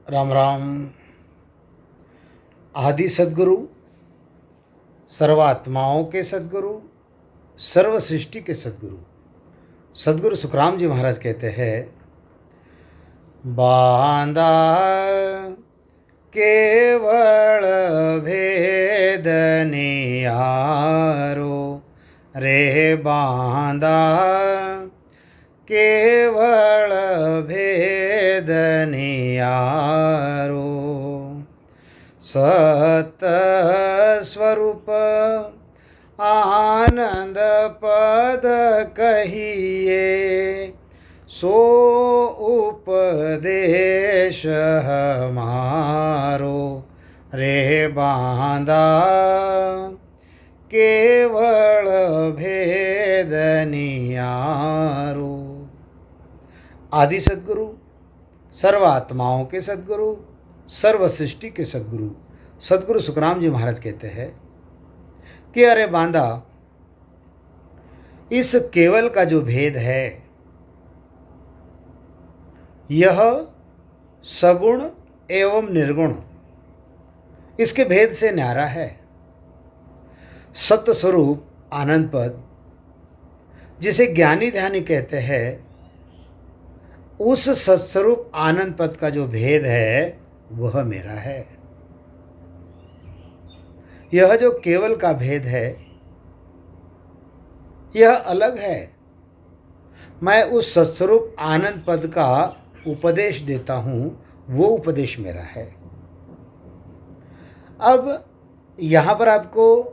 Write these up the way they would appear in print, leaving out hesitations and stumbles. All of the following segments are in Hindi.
राम राम। आदि सद्गुरु, सर्वात्माओं के सद्गुरु, सर्व सृष्टि के सद्गुरु सद्गुरु सुखराम जी महाराज कहते हैं, बांधा केवल भेद निहारो रे, बांधा केवल भेद निहारो, सत स्वरूप आनंद पद कहिए, सो उपदेश हमारो रे, बांधा केवल भेद निहारो। आदि सद्गुरु, सर्वात्माओं के सद्गुरु, सर्व सृष्टि के सद्गुरु सद्गुरु सुखराम जी महाराज कहते हैं कि अरे बांधा, इस केवल का जो भेद है यह सगुण एवं निर्गुण, इसके भेद से न्यारा है। सत्य स्वरूप आनंद पद, जिसे ज्ञानी ध्यानी कहते हैं, उस सत्स्वरूप आनंद पद का जो भेद है वह मेरा है। यह जो केवल का भेद है यह अलग है। मैं उस सत्स्वरूप आनंद पद का उपदेश देता हूं, वो उपदेश मेरा है। अब यहाँ पर आपको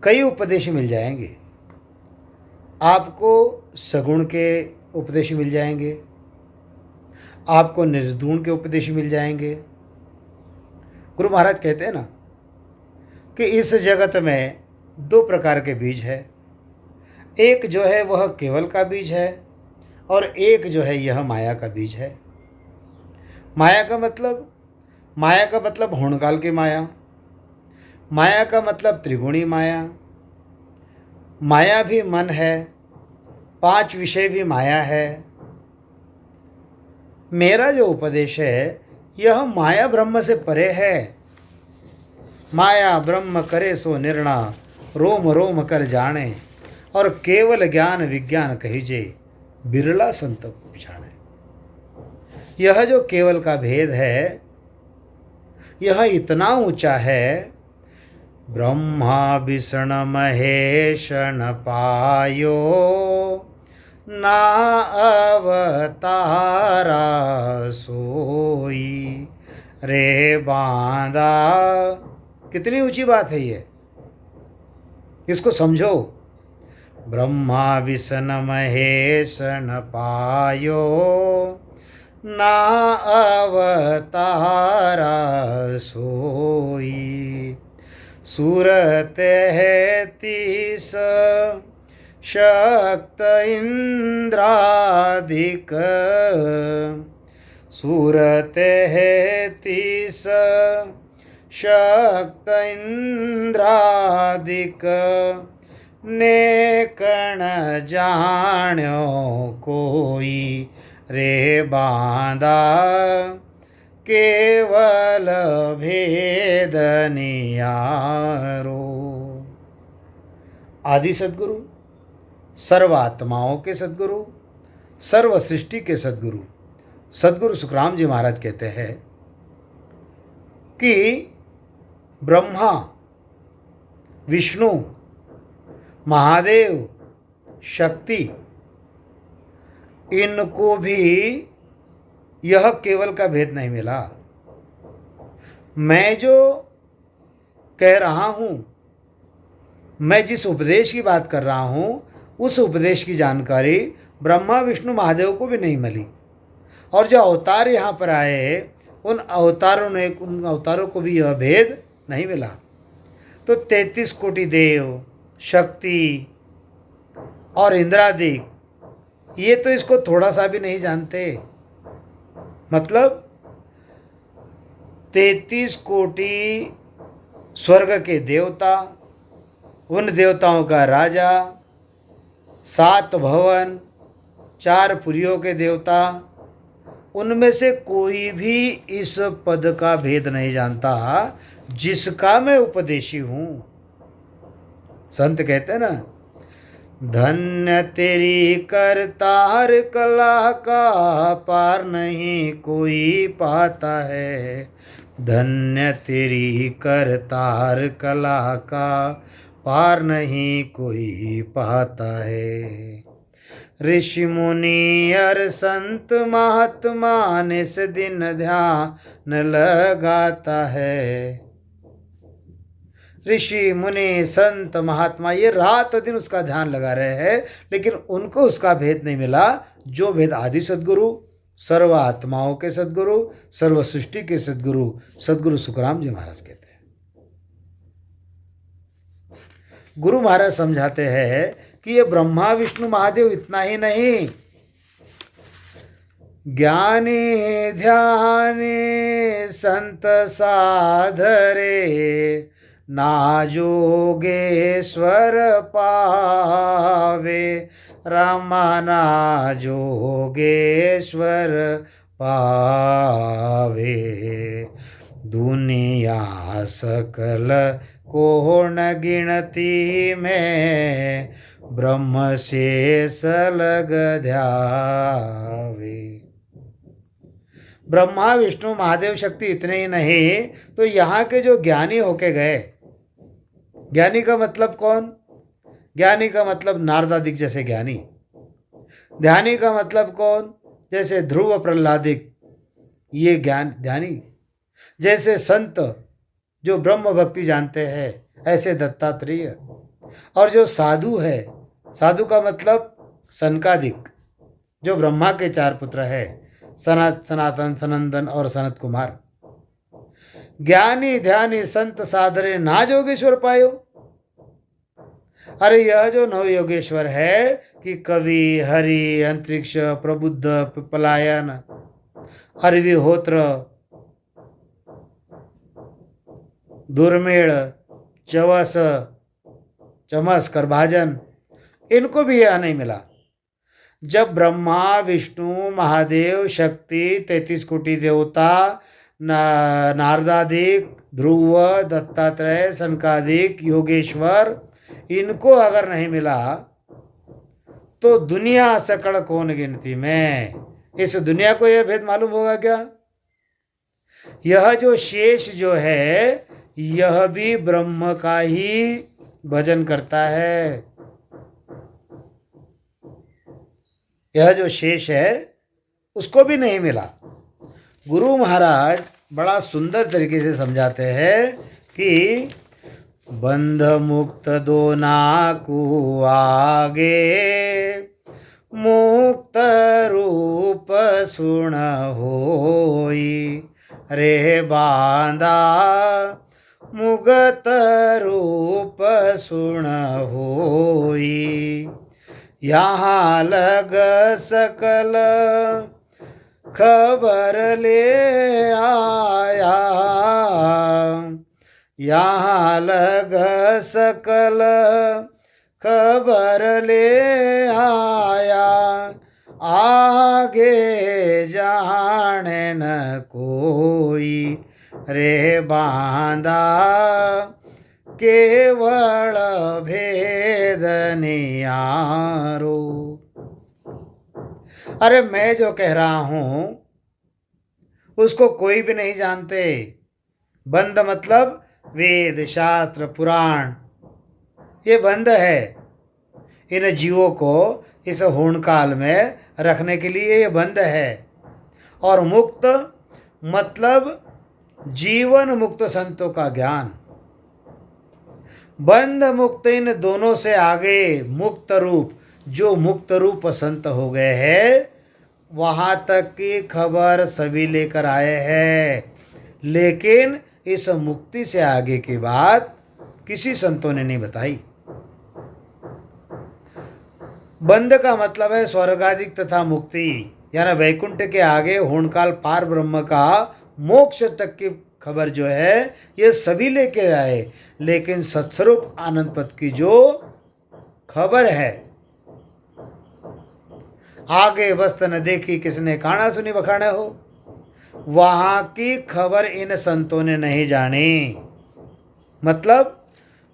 कई उपदेश मिल जाएंगे। आपको सगुण के उपदेश मिल जाएंगे, आपको निर्गुण के उपदेश मिल जाएंगे। गुरु महाराज कहते हैं ना कि इस जगत में दो प्रकार के बीज है। एक जो है वह केवल का बीज है और एक जो है यह माया का बीज है। माया का मतलब होणकाल की माया। माया का मतलब त्रिगुणी माया। माया भी मन है, 5 विषय भी माया है। मेरा जो उपदेश है यह माया ब्रह्म से परे है। माया ब्रह्म करे सो निर्णय, रोम रोम कर जाने, और केवल ज्ञान विज्ञान कहिजे, बिरला संत जाने। यह जो केवल का भेद है यह इतना ऊंचा है, ब्रह्मा विष्णु महेश न पायो, ना अवतारा सोई रे, बांधा। कितनी ऊंची बात है ये, इसको समझो। ब्रह्मा विष्णु महेश न पायो, ना अवतारा सोई, सूरत है 30 शक्त इंद्राधिक, सूरत है 30 शक्त इंद्राधिक, नेकण जाण्यो कोई रे, बांधा केवल भेद निहारो। आदि सद्गुरु, सर्वात्माओं के सद्गुरु, सर्व सृष्टि के सद्गुरु सद्गुरु सुखराम जी महाराज कहते हैं कि ब्रह्मा विष्णु महादेव शक्ति, इनको भी यह केवल का भेद नहीं मिला। मैं जो कह रहा हूँ, मैं जिस उपदेश की बात कर रहा हूँ, उस उपदेश की जानकारी ब्रह्मा विष्णु महादेव को भी नहीं मिली। और जो अवतार यहाँ पर आए उन अवतारों को भी यह भेद नहीं मिला। तो 33 कोटि देव शक्ति और इंद्रादिक, ये तो इसको थोड़ा सा भी नहीं जानते। मतलब 33 कोटि स्वर्ग के देवता, उन देवताओं का राजा, 7 भवन, 4 पुरियों के देवता, उनमें से कोई भी इस पद का भेद नहीं जानता जिसका मैं उपदेशी हूँ। संत कहते हैं ना, धन्य तेरी करतार कला का पार नहीं कोई पाता है। धन्य तेरी करतार कला का पार नहीं कोई पाता है। ऋषि मुनि और संत महात्मा निस दिन ध्यान लगाता है। ऋषि मुनि संत महात्मा ये रात दिन उसका ध्यान लगा रहे हैं, लेकिन उनको उसका भेद नहीं मिला जो भेद आदि सद्गुरु, सर्व आत्माओं के सद्गुरु, सर्व सृष्टि के सद्गुरु सद्गुरु सुखराम जी महाराज कहते हैं। गुरु महाराज समझाते हैं कि ये ब्रह्मा विष्णु महादेव इतना ही नहीं, ज्ञानी ध्यानी संत साधरे ना जोगेश्वर पावे। रामा ना जोगेश्वर पावे। दुनिया सकल कोण गिनती में ब्रह्म शेष लग ध्यावे। ब्रह्मा विष्णु महादेव शक्ति इतने ही नहीं तो यहाँ के जो ज्ञानी होके गए, ज्ञानी का मतलब कौन? ज्ञानी का मतलब नारदादिक जैसे ज्ञानी। ध्यानी का मतलब कौन? जैसे ध्रुव प्रहलादिक, ये ज्ञान ध्यानी। जैसे संत जो ब्रह्म भक्ति जानते हैं ऐसे दत्तात्रेय। और जो साधु है, साधु का मतलब सनकादिक, जो ब्रह्मा के 4 पुत्र है, सनातन, सनंदन और सनत कुमार। ज्ञानी ध्यानी संत साधरे ना जोगेश्वर पायो। अरे यह जो नव योगेश्वर है कि कवि, हरि, अंतरिक्ष, प्रबुद्ध, पलायन, हरिविहोत्र, दुर्मेड़, चवस, चमस, करभाजन, इनको भी यह नहीं मिला। जब ब्रह्मा विष्णु महादेव शक्ति 33 कोटि देवता, नारदादिक, ध्रुव, दत्तात्रेय, सनकादिक, योगेश्वर, इनको अगर नहीं मिला तो दुनिया सकड़ कौन गिनती में। इस दुनिया को यह भेद मालूम होगा क्या? यह जो शेष जो है यह भी ब्रह्म का ही भजन करता है। यह जो शेष है उसको भी नहीं मिला। गुरु महाराज बड़ा सुंदर तरीके से समझाते हैं कि बंध मुक्त दोना को आगे मुक्त रूप सुन होई। रे बांधा मुगत रूप सुन होई। यहाँ लग सकल खबर ले आया। यहाँ लग सकल खबर ले आया। आगे जाने न कोई। रे बांधा केवल भेद नियारो। अरे मैं जो कह रहा हूं उसको कोई भी नहीं जानते। बंद मतलब वेद, शास्त्र, पुराण, ये बंद है। इन जीवों को इस होण काल में रखने के लिए ये बंद है। और मुक्त मतलब जीवन मुक्त संतों का ज्ञान। बंध मुक्त इन दोनों से आगे मुक्त रूप, जो मुक्त रूप संत हो गए हैं वहाँ तक की खबर सभी लेकर आए हैं, लेकिन इस मुक्ति से आगे की बात किसी संतों ने नहीं बताई। बंध का मतलब है स्वर्गादिक तथा मुक्ति, यानी वैकुंठ के आगे होणकाल पार ब्रह्म का मोक्ष तक की खबर जो है ये सभी लेके आए, लेकिन सत्स्वरूप आनंद पद की जो खबर है, आगे वस्त न देखी किसने काना सुनी बखाने हो। वहाँ की खबर इन संतों ने नहीं जानी। मतलब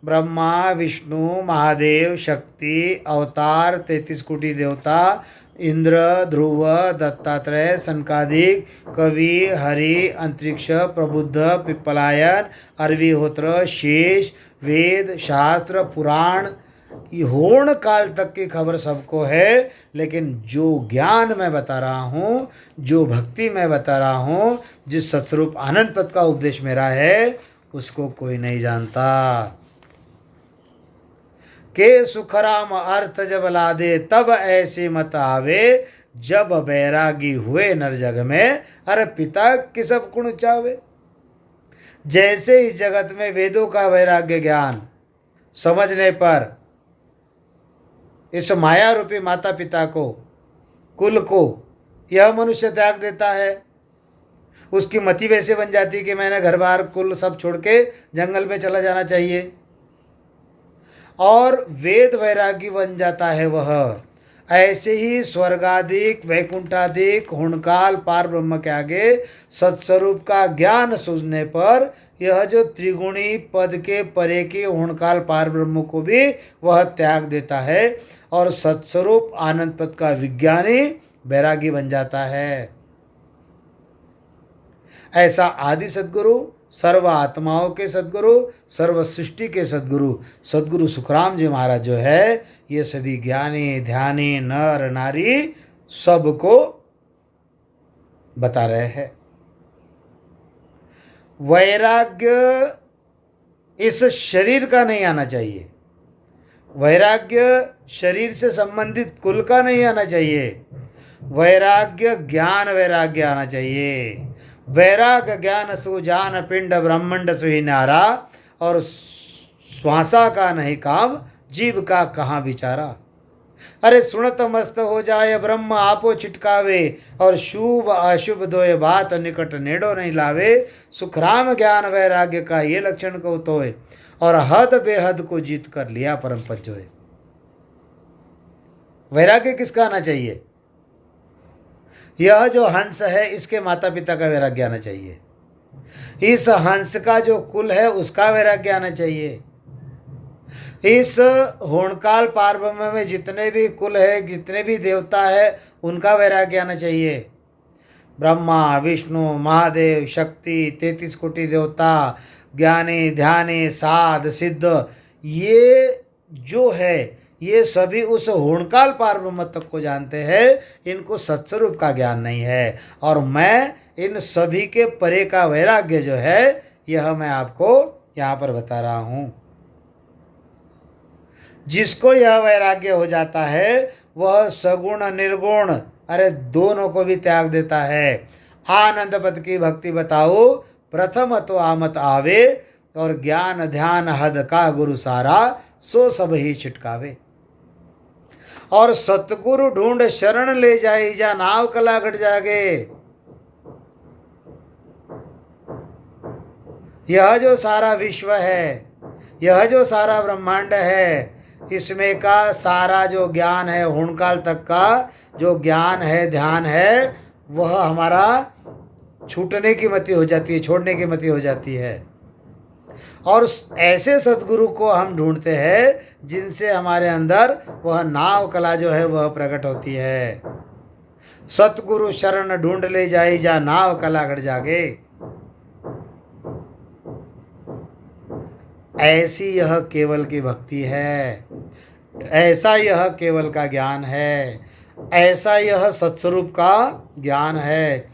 ब्रह्मा विष्णु महादेव शक्ति अवतार 33 कोटि देवता इंद्र ध्रुव दत्तात्रेय सनकादिक कवि हरि अंतरिक्ष प्रबुद्ध पिप्पलायन अरविहोत्र शेष वेद शास्त्र पुराण होण काल तक की खबर सबको है, लेकिन जो ज्ञान मैं बता रहा हूँ, जो भक्ति मैं बता रहा हूँ, जिस सत्स्वरूप आनंद पद का उपदेश मेरा है, उसको कोई नहीं जानता। के सुखराम अर्थ जब लादे तब ऐसी मत आवे, जब बैरागी हुए नर जग में अरे पिता कि सब गुण चावे। जैसे इस जगत में वेदों का वैराग्य ज्ञान समझने पर इस माया रूपी माता पिता को कुल को यह मनुष्य त्याग देता है, उसकी मति वैसे बन जाती है कि मैंने घर बार कुल सब छोड़ के जंगल में चला जाना चाहिए, और वेद वैरागी बन जाता है वह। ऐसे ही स्वर्गादिक वैकुंठादिक हुणकाल पार ब्रह्म के आगे सत्स्वरूप का ज्ञान सूझने पर यह जो त्रिगुणी पद के परे के हुणकाल पार ब्रह्म को भी वह त्याग देता है और सत्स्वरूप आनंद पद का विज्ञानी वैरागी बन जाता है। ऐसा आदि सद्गुरु सर्व आत्माओं के सद्गुरु सर्व सृष्टि के सद्गुरु सद्गुरु सुखराम जी महाराज जो है, ये सभी ज्ञानी ध्यानी नर नारी सबको बता रहे हैं। वैराग्य इस शरीर का नहीं आना चाहिए, वैराग्य शरीर से संबंधित कुल का नहीं आना चाहिए, वैराग्य ज्ञान वैराग्य आना चाहिए। वैराग ज्ञान सुजान पिंड ब्रह्मांड सुही नारा, और श्वासा का नहीं काम जीव का कहाँ विचारा। अरे सुनत मस्त हो जाए ब्रह्म आपो छिटकावे, और शुभ अशुभ दोय बात निकट नेड़ो नहीं लावे। सुखराम ज्ञान वैराग्य का ये लक्षण को तोय, और हद बेहद को जीत कर लिया परम पद जोय। वैराग्य किसका आना चाहिए? यह जो हंस है इसके माता पिता का वैराग्य आना चाहिए, इस हंस का जो कुल है उसका वैराग्य आना चाहिए, इस होणकाल पार ब्रह्म में जितने भी कुल है जितने भी देवता है उनका वैराग्य आना चाहिए। ब्रह्मा विष्णु महादेव शक्ति 33 कोटि देवता ज्ञानी ध्यानी साध सिद्ध, ये जो है ये सभी उस हुणकाल पार ब्रह्म तक को जानते हैं, इनको सत्स्वरूप का ज्ञान नहीं है। और मैं इन सभी के परे का वैराग्य जो है यह मैं आपको यहाँ पर बता रहा हूँ। जिसको यह वैराग्य हो जाता है वह सगुण निर्गुण अरे दोनों को भी त्याग देता है। आनंद पद की भक्ति बताओ प्रथम तो आमत आवे, और ज्ञान ध्यान हद का गुरु सारा सो सब ही छिटकावे। और सतगुरु ढूंढ शरण ले जाई जा नाव कला घट जागे। यह जो सारा विश्व है, यह जो सारा ब्रह्मांड है, इसमें का सारा जो ज्ञान है हुणकाल तक का जो ज्ञान है ध्यान है, वह हमारा छूटने की मति हो जाती है, छोड़ने की मति हो जाती है। और ऐसे सद्गुरु को हम ढूंढते हैं जिनसे हमारे अंदर वह नाव कला जो है वह प्रकट होती है। सतगुरु शरण ढूंढ ले जाई जा नाव कला घट जागे। ऐसी यह केवल की भक्ति है, ऐसा यह केवल का ज्ञान है, ऐसा यह सत्स्वरूप का ज्ञान है,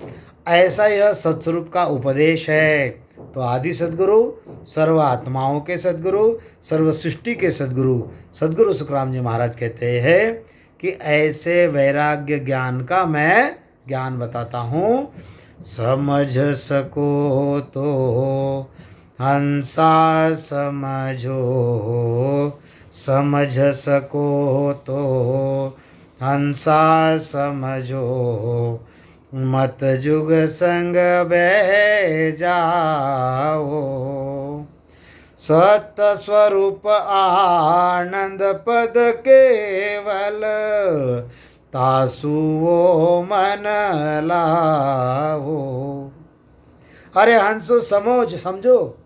ऐसा यह सत्स्वरूप का उपदेश है। तो आदि सद्गुरु सर्व आत्माओं के सद्गुरु सर्व सृष्टि के सद्गुरु सद्गुरु सुखराम जी महाराज कहते हैं कि ऐसे वैराग्य ज्ञान का मैं ज्ञान बताता हूँ। समझ सको तो हंसा समझो, समझ सको तो हंसा समझो, मत जुग संग बह जाओ। सत्य स्वरूप आनंद पद केवल तासु वो मन लाओ। अरे हंसो समझो,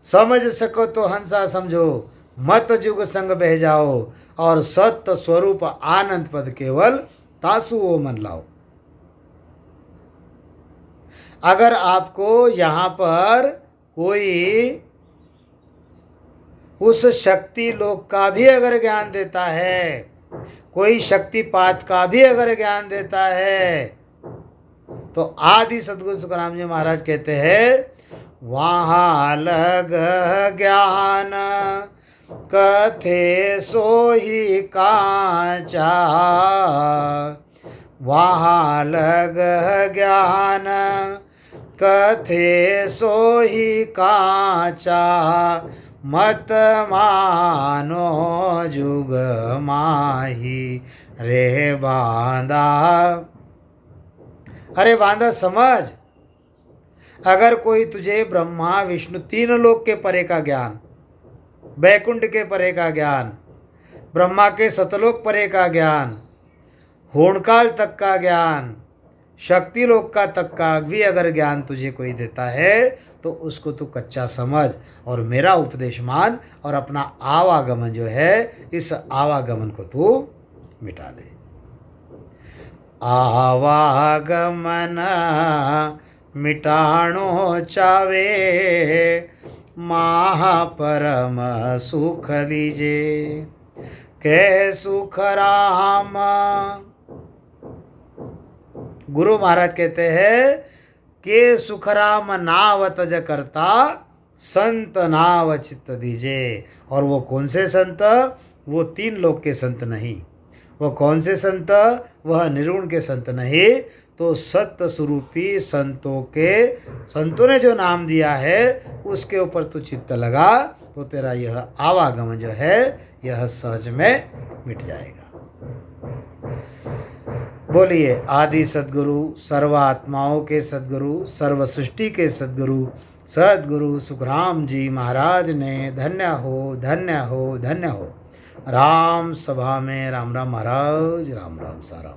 समझ सको तो हंसा समझो, मत जुग संग बह जाओ, और सत्य स्वरूप आनंद पद केवल तासु वो मन लाओ। अगर आपको यहाँ पर कोई उस शक्ति लोक का भी अगर ज्ञान देता है, कोई शक्तिपात का भी अगर ज्ञान देता है, तो आदि सद्गुरु सुखराम जी महाराज कहते हैं, वहाँ लग ज्ञान कथे सोही कांचा, वहाँ लग ज्ञान कथे सोही कांचा, मत मानो जुग माही रे बांदा। अरे बांदा समझ, अगर कोई तुझे ब्रह्मा विष्णु तीन लोक के परे का ज्ञान, बैकुंठ के परे का ज्ञान, ब्रह्मा के सतलोक परे का ज्ञान, होणकाल तक का ज्ञान, शक्ति लोक का तक का भी अगर ज्ञान तुझे कोई देता है, तो उसको तू कच्चा समझ और मेरा उपदेश मान, और अपना आवागमन जो है, इस आवागमन को तू मिटा दे। आवागमन मिटाणो चावे, महापरम सुख लीजे, के सुख राम। गुरु महाराज कहते हैं के सुखराम नाव तज करता, संत नाव चित्त दीजे। और वो कौन से संत? वो तीन लोक के संत नहीं। वो कौन से संत? वह निर्गुण के संत नहीं, तो सत्य स्वरूपी संतों ने जो नाम दिया है, उसके ऊपर तो चित्त लगा, तो तेरा यह आवागमन जो है, यह सहज में मिट जाएगा। बोलिए आदि सद्गुरु, सर्व आत्माओं के सद्गुरु, सर्व सृष्टि के सद्गुरु, सद्गुरु सुखराम जी महाराज ने धन्य हो, धन्य हो, धन्य हो। राम सभा में राम राम महाराज, राम राम सारा।